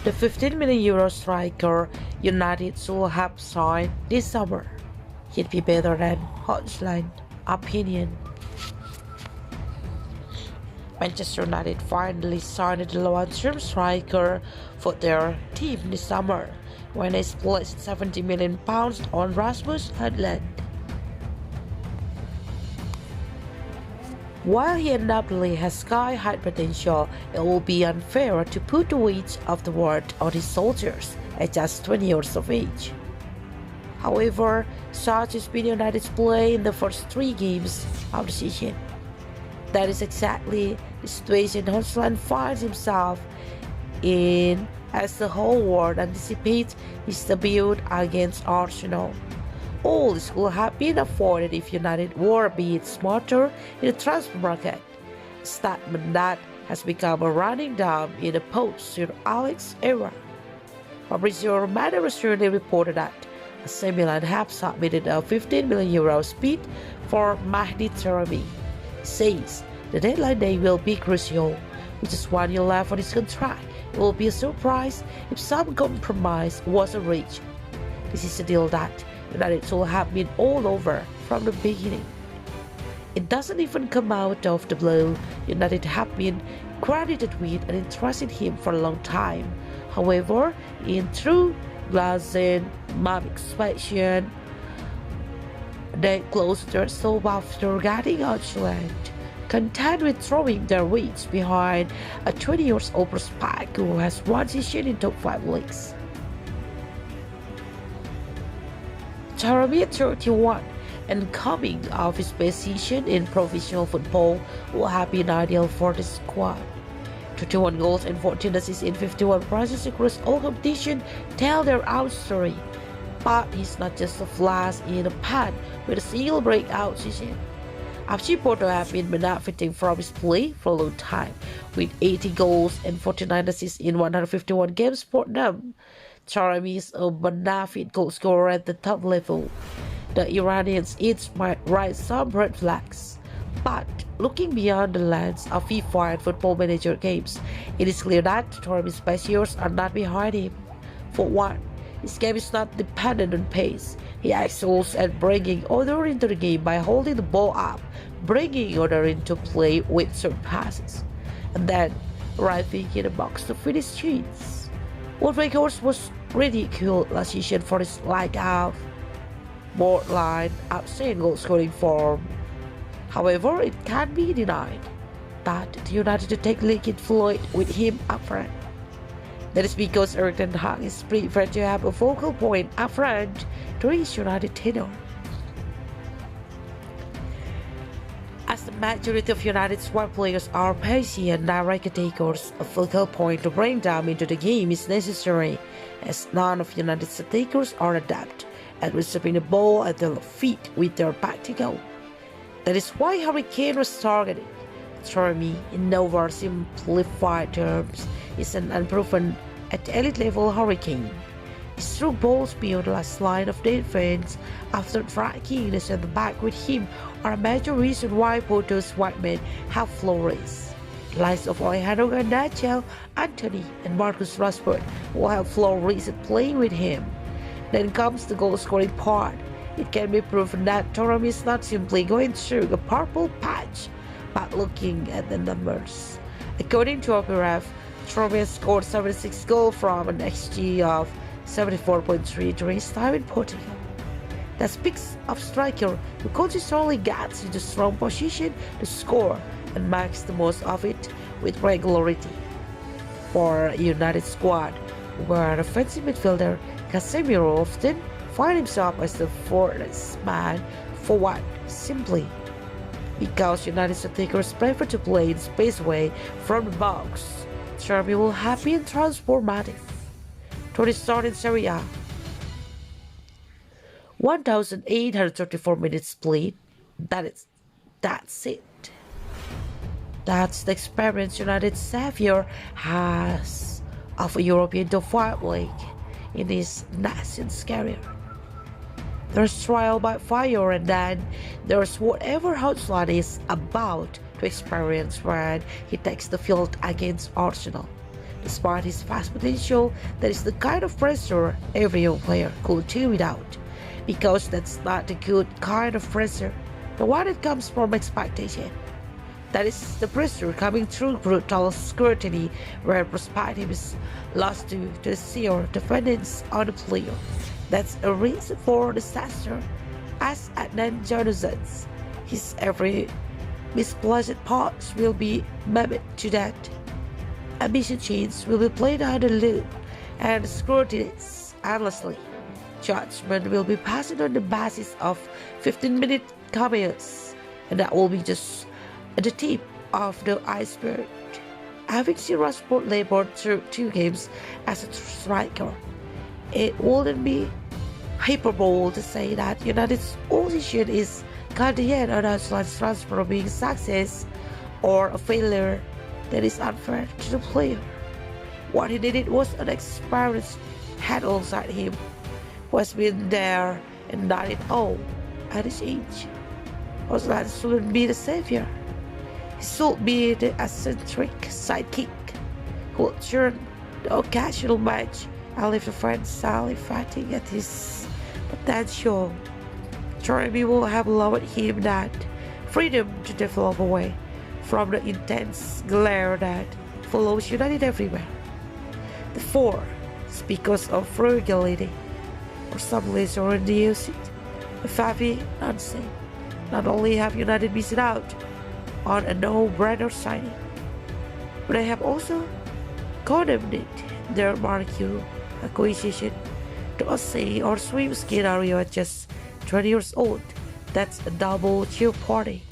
The €15 million striker United will have signed this summer. He'd be better than Hojlund, opinion. Manchester United finally signed the long-term striker for their team this summer when they splashed £70 million on Rasmus Hojlund. While he undoubtedly has sky-high potential, it will be unfair to put the weight of the world on his shoulders at just 20 years of age. However, such has been United's play in the first 3 games of the season. That is exactly the situation Hojlund finds himself in as the whole world anticipates his debut against Arsenal. All this could have been avoided if United were a bit smarter in the transfer market, a statement that has become a running down in the post-Sir Alex era. Fabrizio Romano recently reported that AC Milan have submitted a €15 million bid for Mahdi Taremi. He says the deadline day will be crucial. With just 1 year left on his contract, it will be a surprise if some compromise wasn't reached. This is a deal that United will have been all over from the beginning. It doesn't even come out of the blue. United have been credited with and entrusted him for a long time. However, in true Glazen expansion, they closed their stove after getting Hojlund, content with throwing their weight behind a 20-year-old prospect who has one season in top 5 leagues. Taremi, 31, and coming off his best season in professional football, will have been ideal for the squad. 21 goals and 14 assists in 51 appearances across all competitions tell their own story. But he's not just a flash in the pan with a single breakout season. FC Porto have been benefiting from his play for a long time, with 80 goals and 49 assists in 151 games for them. Taremi is a benefit goal scorer at the top level. The Iranians each might raise some red flags. But looking beyond the lens of FIFA and Football Manager games, it is clear that Taremi's best years are not behind him. For one, his game is not dependent on pace. He excels at bringing order into the game by holding the ball up, bringing order into play with short passes, and then arriving in the box to finish shots. Woodbridge was ridiculed last season for his lack-out, borderline absent goal-scoring form. However, it can't be denied that the United take league fluid with him up front. That is because Erik ten Hag is preferred to have a focal point up front during his United tenure. As the majority of United's squad players are pacey and direct takers, a focal point to bring them into the game is necessary, as none of United's takers are adept at receiving the ball at their feet with their back to goal. That is why Harry Kane was targeted. Taremi, in oversimplified terms, is an unproven at elite level hurricane. His through balls beyond the last line of defense after dragging the centre back with him are a major reason why Porto's white men have flourished. The likes of Alejandro Garnacho, Anthony, and Marcus Rashford will have flourished playing with him. Then comes the goal scoring part. It can be proven that Taremi is not simply going through a purple patch, but looking at the numbers. According to OPRF, Taremi has scored 76 goals from an XG of 74.3 during his time in Portugal. That speaks of striker who consistently gets into strong position to score and makes the most of it with regularity. For a United squad, where offensive midfielder Casemiro often finds himself as the fourth man forward, simply because United attackers prefer to play in space away from the box. Taremi will have been transformative to the start in Serie A. 1,834 minutes played. That's it. That's the experience United Xavier has of a European top 5 league in his nation's career. There's trial by fire, and then there's whatever Hojlund is about to experience when he takes the field against Arsenal. Despite his vast potential, that is the kind of pressure every young player could do without. Because that's not the good kind of pressure, the one that comes from expectation. That is the pressure coming through brutal scrutiny where perspective is lost to the sheer dependence on the player. That's a reason for disaster. As Adnan Jonason's, his every misplaced pass will be mapped to that. Ambition chains will be played under the loop and scrutinized endlessly. Judgment will be passed on the basis of 15-minute cameos, and that will be just at the tip of the iceberg. Having seen Rashford labored through 2 games as a striker, it wouldn't be hyperbole to say that United's position is contingent on Hojlund's transfer being a success or a failure that is unfair to the player. What he needed was an experienced head alongside him, who has been there and done it all at his age. Hojlund shouldn't be the savior. He should be the eccentric sidekick who would turn the occasional match and leave the fans sadly fighting at his potential. Jeremy will have allowed him that freedom to develop away from the intense glare that follows United everywhere. The 4 is because of frugality, or some less already used it. The Favi nonsense. Not only have United missed out on a no-brainer signing, but they have also condemned their Marquee acquisition to a say or swim scenario at just 20 years old. That's a double chill party.